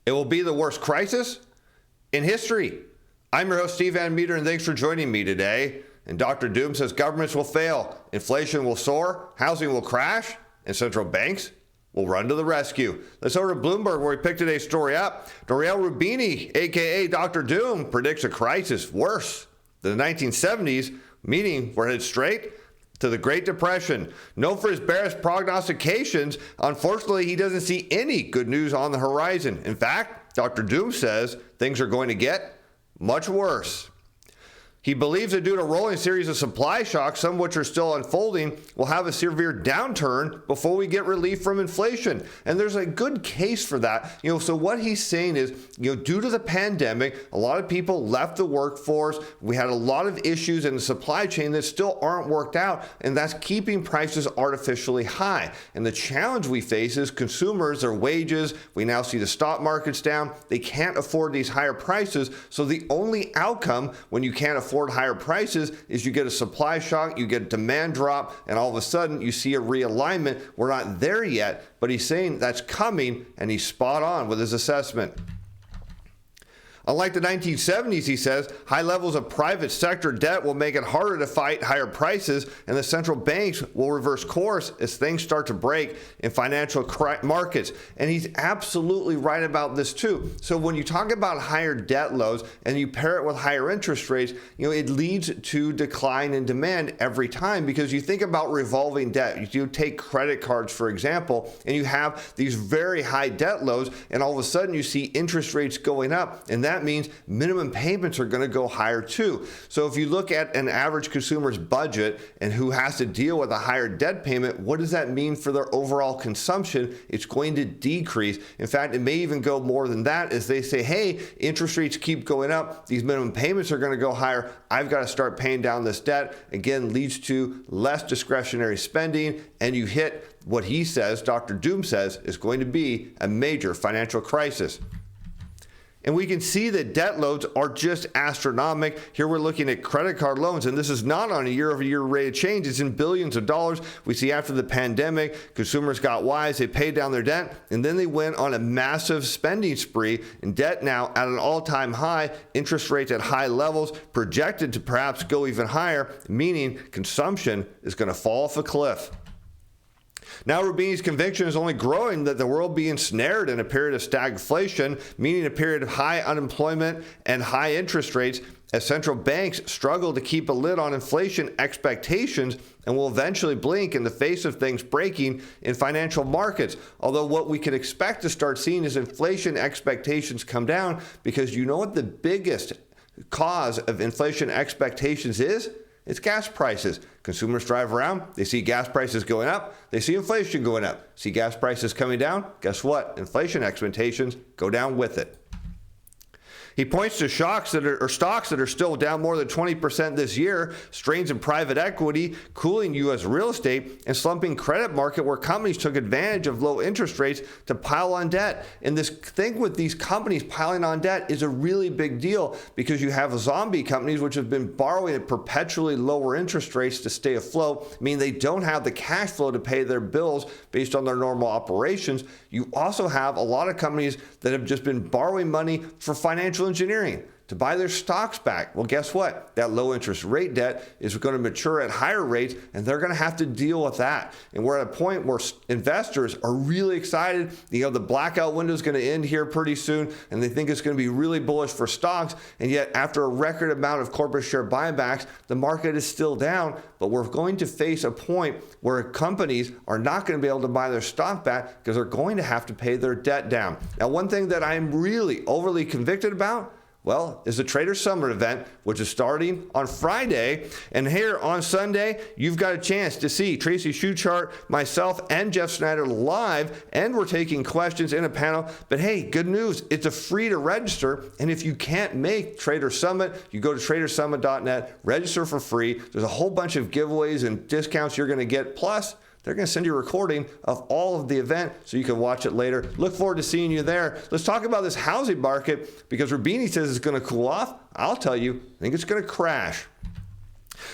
It will be the worst crisis in history. I'm your host, Steve Van Metre, and thanks for joining me today. And Dr. Doom says governments will fail, inflation will soar, housing will crash, and central banks will run to the rescue. Let's over to Bloomberg, where we picked today's story up. Nouriel Roubini, a.k.a. Dr. Doom, predicts a crisis worse than the 1970s, meaning we're headed straight to the Great Depression. Known for his bearish prognostications, unfortunately, he doesn't see any good news on the horizon. In fact, Dr. Doom says things are going to get much worse. He believes that due to a rolling series of supply shocks, some of which are still unfolding, we'll have a severe downturn before we get relief from inflation. And there's a good case for that. So what he's saying is, due to the pandemic, a lot of people left the workforce. We had a lot of issues in the supply chain that still aren't worked out, and that's keeping prices artificially high. And the challenge we face is consumers, their wages. We now see the stock market's down. They can't afford these higher prices. So the only outcome when you can't afford higher prices is you get a supply shock, you get a demand drop, and all of a sudden you see a realignment. We're not there yet, but he's saying that's coming, and he's spot on with his assessment. Unlike the 1970s, he says, high levels of private sector debt will make it harder to fight higher prices, and the central banks will reverse course as things start to break in financial markets. And he's absolutely right about this too. So when you talk about higher debt loads and you pair it with higher interest rates, it leads to decline in demand every time, because you think about revolving debt. You take credit cards, for example, and you have these very high debt loads, and all of a sudden you see interest rates going up, and that means minimum payments are going to go higher too. So if you look at an average consumer's budget and who has to deal with a higher debt payment, what does that mean for their overall consumption? It's going to decrease. In fact, it may even go more than that, as they say, hey, interest rates keep going up. These minimum payments are going to go higher. I've got to start paying down this debt. Again, leads to less discretionary spending, and you hit what he says, Dr. Doom says, is going to be a major financial crisis. And we can see that debt loads are just astronomical. Here we're looking at credit card loans, and this is not on a year-over-year rate of change. It's in billions of dollars. We see after the pandemic, consumers got wise. They paid down their debt, and then they went on a massive spending spree. And debt now at an all-time high, interest rates at high levels, projected to perhaps go even higher, meaning consumption is going to fall off a cliff. Now, Roubini's conviction is only growing that the world be ensnared in a period of stagflation, meaning a period of high unemployment and high interest rates, as central banks struggle to keep a lid on inflation expectations and will eventually blink in the face of things breaking in financial markets. Although what we can expect to start seeing is inflation expectations come down, because you know what the biggest cause of inflation expectations is? It's gas prices. Consumers drive around, they see gas prices going up, they see inflation going up. See gas prices coming down, guess what? Inflation expectations go down with it. He points to stocks that are still down more than 20% this year, strains in private equity, cooling U.S. real estate, and slumping credit market where companies took advantage of low interest rates to pile on debt. And this thing with these companies piling on debt is a really big deal, because you have zombie companies which have been borrowing at perpetually lower interest rates to stay afloat, meaning they don't have the cash flow to pay their bills based on their normal operations. You also have a lot of companies that have just been borrowing money for financial engineering to buy their stocks back. Well, guess what? That low interest rate debt is going to mature at higher rates, and they're going to have to deal with that. And we're at a point where investors are really excited. The blackout window is going to end here pretty soon, and they think it's going to be really bullish for stocks. And yet, after a record amount of corporate share buybacks, the market is still down. But we're going to face a point where companies are not going to be able to buy their stock back because they're going to have to pay their debt down. Now, one thing that I'm really overly convicted about, well, is the Trader Summit event, which is starting on Friday. And here on Sunday, you've got a chance to see Tracy Schuchart, myself, and Jeff Snyder live, and we're taking questions in a panel. But hey, good news, it's a free to register. And if you can't make Trader Summit, you go to tradersummit.net, register for free. There's a whole bunch of giveaways and discounts you're going to get. Plus, they're going to send you a recording of all of the event so you can watch it later. Look forward to seeing you there. Let's talk about this housing market, because Roubini says it's going to cool off. I'll tell you, I think it's going to crash.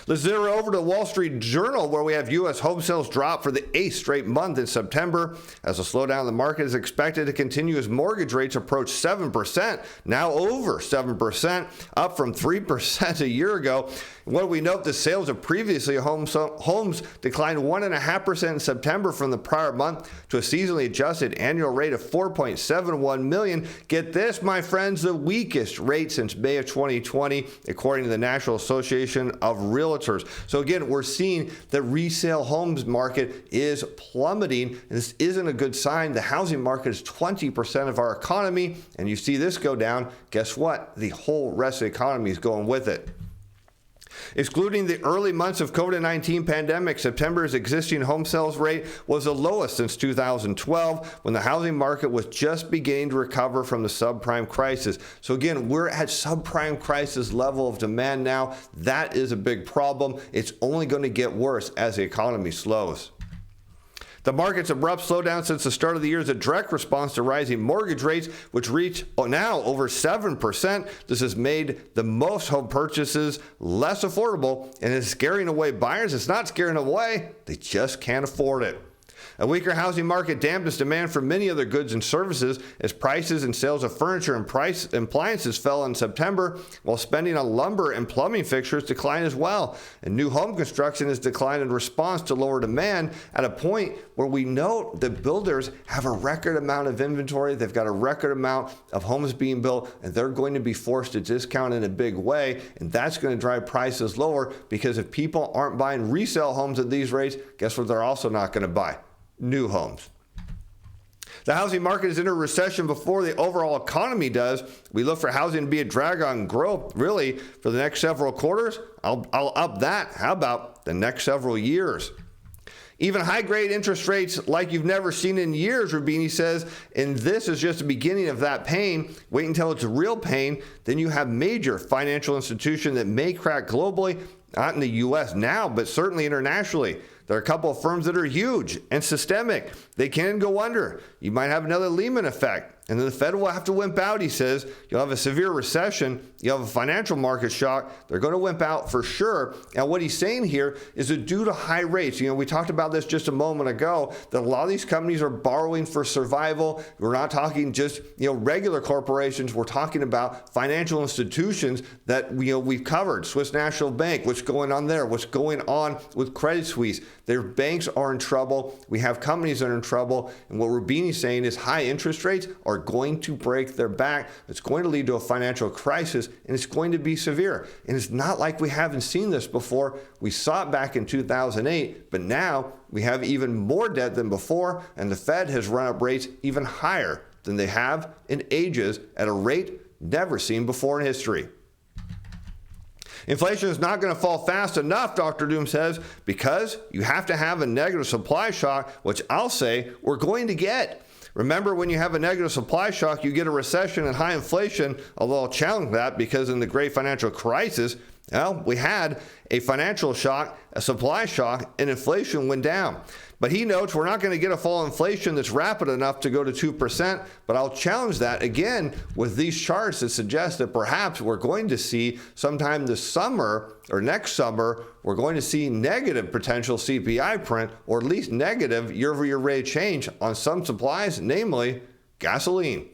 Let's zero over to the Wall Street Journal, where we have U.S. home sales drop for the 8th straight month in September, as a slowdown in the market is expected to continue as mortgage rates approach 7%, now over 7%, up from 3% a year ago. What we note, the sales of previously homes declined 1.5% in September from the prior month to a seasonally adjusted annual rate of 4.71 million. Get this, my friends, the weakest rate since May of 2020, according to the National Association of Realtors. So again, we're seeing the resale homes market is plummeting, and this isn't a good sign. The housing market is 20% of our economy, and you see this go down, guess what? The whole rest of the economy is going with it. Excluding the early months of COVID-19 pandemic, September's existing home sales rate was the lowest since 2012, when the housing market was just beginning to recover from the subprime crisis. So again, we're at subprime crisis level of demand now. That is a big problem. It's only going to get worse as the economy slows. The market's abrupt slowdown since the start of the year is a direct response to rising mortgage rates, which reach now over 7%. This has made the most home purchases less affordable and is scaring away buyers. It's not scaring them away, they just can't afford it. A weaker housing market dampens demand for many other goods and services as prices and sales of furniture and appliances fell in September, while spending on lumber and plumbing fixtures declined as well. And new home construction has declined in response to lower demand, at a point where we know that builders have a record amount of inventory. They've got a record amount of homes being built, and they're going to be forced to discount in a big way. And that's going to drive prices lower, because if people aren't buying resale homes at these rates, guess what they're also not going to buy? New homes. The housing market is in a recession before the overall economy does. We look for housing to be a drag on growth, really, for the next several quarters. I'll up that. How about the next several years? Even high-grade interest rates like you've never seen in years, Rubini says, and this is just the beginning of that pain. Wait until it's real pain. Then you have major financial institutions that may crack globally, not in the U.S. now, but certainly internationally. There are a couple of firms that are huge and systemic. They can go under. You might have another Lehman effect. And then the Fed will have to wimp out, he says. You'll have a severe recession. You'll have a financial market shock. They're going to wimp out for sure. And what he's saying here is that due to high rates, we talked about this just a moment ago, that a lot of these companies are borrowing for survival. We're not talking just, regular corporations. We're talking about financial institutions that, we've covered. Swiss National Bank, what's going on there? What's going on with Credit Suisse? Their banks are in trouble. We have companies that are in trouble. And what Rubini's saying is high interest rates are going to break their back. It's going to lead to a financial crisis, and it's going to be severe. And it's not like we haven't seen this before. We saw it back in 2008, but now we have even more debt than before, and the Fed has run up rates even higher than they have in ages at a rate never seen before in history. Inflation is not going to fall fast enough, Dr. Doom says, because you have to have a negative supply shock, which I'll say we're going to get. Remember, when you have a negative supply shock, you get a recession and high inflation, although I'll challenge that, because in the great financial crisis, we had a financial shock, a supply shock, and inflation went down. But he notes we're not going to get a fall in inflation that's rapid enough to go to 2%, but I'll challenge that again with these charts that suggest that perhaps we're going to see sometime this summer or next summer, we're going to see negative potential CPI print, or at least negative year-over-year rate change on some supplies, namely gasoline.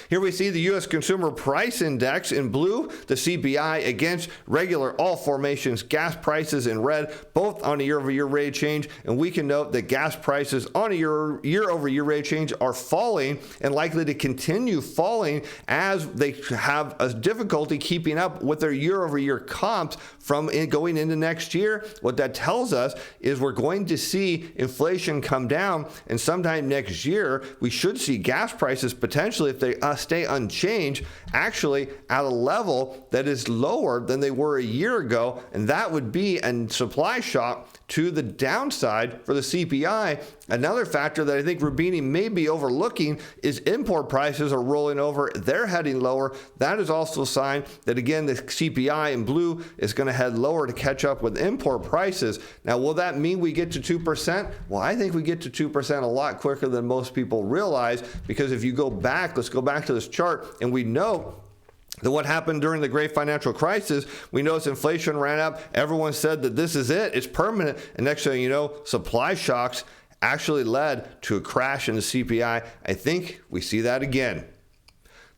Here we see the U.S. Consumer Price Index in blue, the CPI against regular all formations gas prices in red, both on a year-over-year rate change. And we can note that gas prices on a year-over-year rate change are falling and likely to continue falling as they have a difficulty keeping up with their year-over-year comps from going into next year. What that tells us is we're going to see inflation come down, and sometime next year we should see gas prices potentially, if they stay unchanged, actually at a level that is lower than they were a year ago, and that would be a supply shock to the downside for the CPI. Another factor that I think Rubini may be overlooking is import prices are rolling over. They're heading lower. That is also a sign that, again, the CPI in blue is going to head lower to catch up with import prices. Now, will that mean we get to 2%? Well, I think we get to 2% a lot quicker than most people realize, because if you go back, let's go back to this chart, and we know Then what happened during the great financial crisis, we noticed inflation ran up. Everyone said that this is it, it's permanent. And next thing you know, supply shocks actually led to a crash in the CPI. I think we see that again.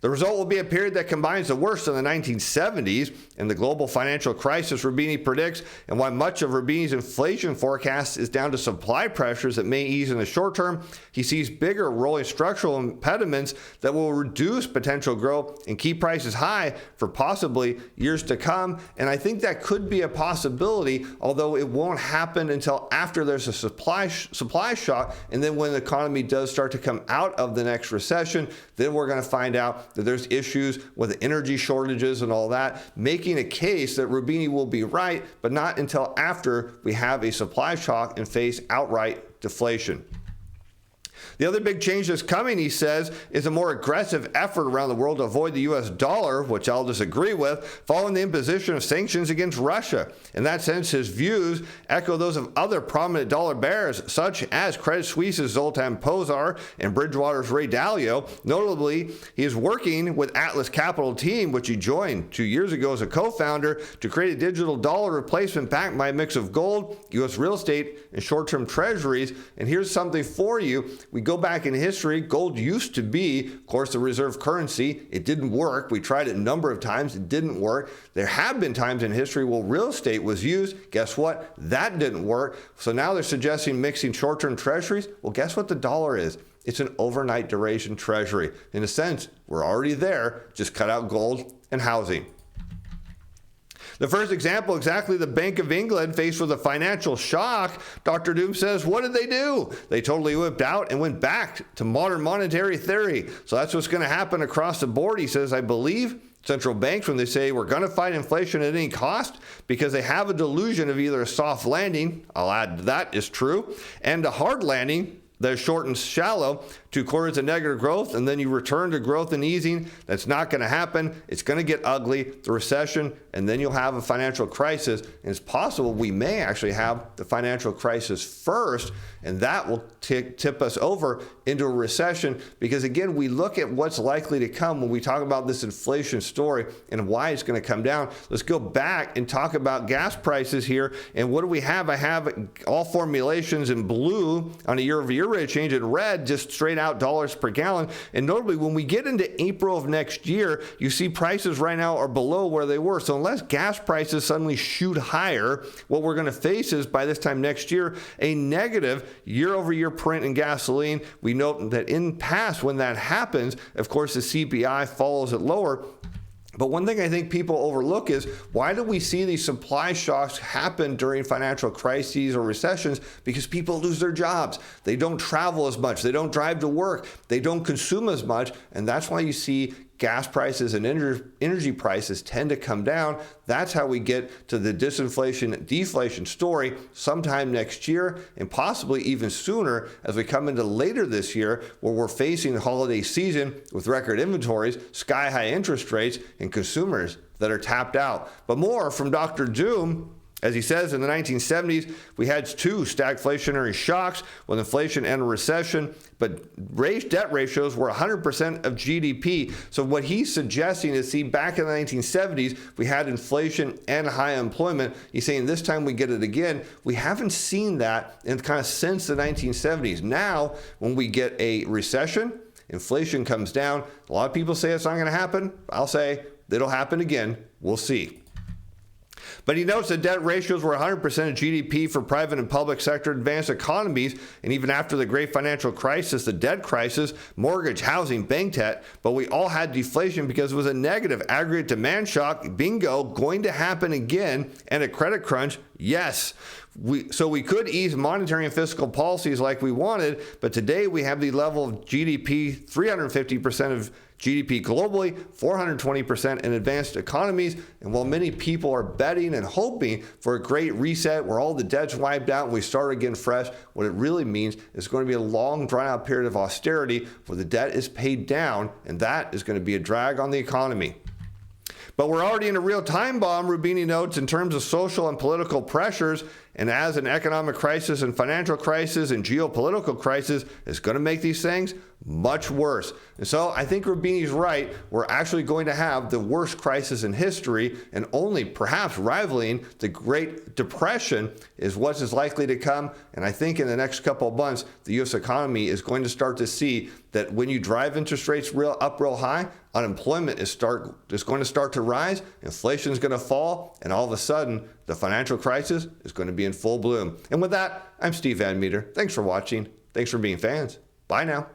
The result will be a period that combines the worst of the 1970s and the global financial crisis Rubini predicts, and why much of Rubini's inflation forecast is down to supply pressures that may ease in the short term. He sees bigger rolling structural impediments that will reduce potential growth and keep prices high for possibly years to come. And I think that could be a possibility, although it won't happen until after there's a supply shock. And then when the economy does start to come out of the next recession, then we're going to find out that there's issues with energy shortages and all that, making a case that Rubini will be right, but not until after we have a supply shock and face outright deflation. The other big change that's coming, he says, is a more aggressive effort around the world to avoid the U.S. dollar, which I'll disagree with, following the imposition of sanctions against Russia. In that sense, his views echo those of other prominent dollar bears, such as Credit Suisse's Zoltan Pozsar and Bridgewater's Ray Dalio. Notably, he is working with Atlas Capital team, which he joined 2 years ago as a co-founder, to create a digital dollar replacement backed by a mix of gold, U.S. real estate, and short-term treasuries. And here's something for you. We go back in history, gold used to be, of course, the reserve currency. It didn't work. We tried it a number of times. It didn't work. There have been times in history where real estate was used. Guess what? That didn't work. So now they're suggesting mixing short-term treasuries. Well, guess what the dollar is? It's an overnight duration treasury. In a sense, we're already there. Just cut out gold and housing. The first example, exactly the Bank of England faced with a financial shock. Dr. Doom says, what did they do? They totally whipped out and went back to modern monetary theory. So that's what's going to happen across the board. He says, I believe central banks, when they say we're going to fight inflation at any cost, because they have a delusion of either a soft landing, I'll add that is true, and a hard landing that is short and shallow, 2 quarters of negative growth, and then you return to growth and easing. That's not going to happen. It's going to get ugly, the recession, and then you'll have a financial crisis. And it's possible we may actually have the financial crisis first, and that will tip us over into a recession. Because again, we look at what's likely to come when we talk about this inflation story and why it's going to come down. Let's go back and talk about gas prices here. And what do we have? I have all formulations in blue on a year-over-year rate of change, in red, just straight out dollars per gallon. And notably, when we get into April of next year, you see prices right now are below where they were. So unless gas prices suddenly shoot higher, what we're going to face is, by this time next year, a negative year-over-year print in gasoline. We note that in past, when that happens, of course, the CPI follows it lower. But one thing I think people overlook is, why do we see these supply shocks happen during financial crises or recessions? Because people lose their jobs. They don't travel as much. They don't drive to work. They don't consume as much. And that's why you see gas prices and energy prices tend to come down. That's how we get to the disinflation, deflation story sometime next year, and possibly even sooner as we come into later this year, where we're facing the holiday season with record inventories, sky-high interest rates, and consumers that are tapped out. But more from Dr. Doom. As he says, in the 1970s, we had 2 stagflationary shocks with inflation and a recession, but debt ratios were 100% of GDP. So what he's suggesting is, see, back in the 1970s, we had inflation and high unemployment. He's saying this time we get it again. We haven't seen that in kind of since the 1970s. Now, when we get a recession, inflation comes down. A lot of people say it's not going to happen. I'll say it'll happen again. We'll see. But he notes that debt ratios were 100% of GDP for private and public sector advanced economies, and even after the great financial crisis, the debt crisis, mortgage, housing, bank debt, but we all had deflation because it was a negative aggregate demand shock. Bingo, going to happen again, and a credit crunch. Yes. So we could ease monetary and fiscal policies like we wanted, but today we have the level of GDP, 350% of GDP globally, 420% in advanced economies. And while many people are betting and hoping for a great reset where all the debt's wiped out and we start again fresh, what it really means is going to be a long, drawn-out period of austerity where the debt is paid down, and that is going to be a drag on the economy. But we're already in a real time bomb, Rubini notes, in terms of social and political pressures. And as an economic crisis and financial crisis and geopolitical crisis is going to make these things much worse. And so I think Rubini's right. We're actually going to have the worst crisis in history, and only perhaps rivaling the Great Depression is what is likely to come. And I think in the next couple of months, the U.S. economy is going to start to see that when you drive interest rates up real high, unemployment is going to start to rise, inflation is going to fall, and all of a sudden, the financial crisis is going to be in full bloom. And with that, I'm Steve Van Metre. Thanks for watching. Thanks for being fans. Bye now.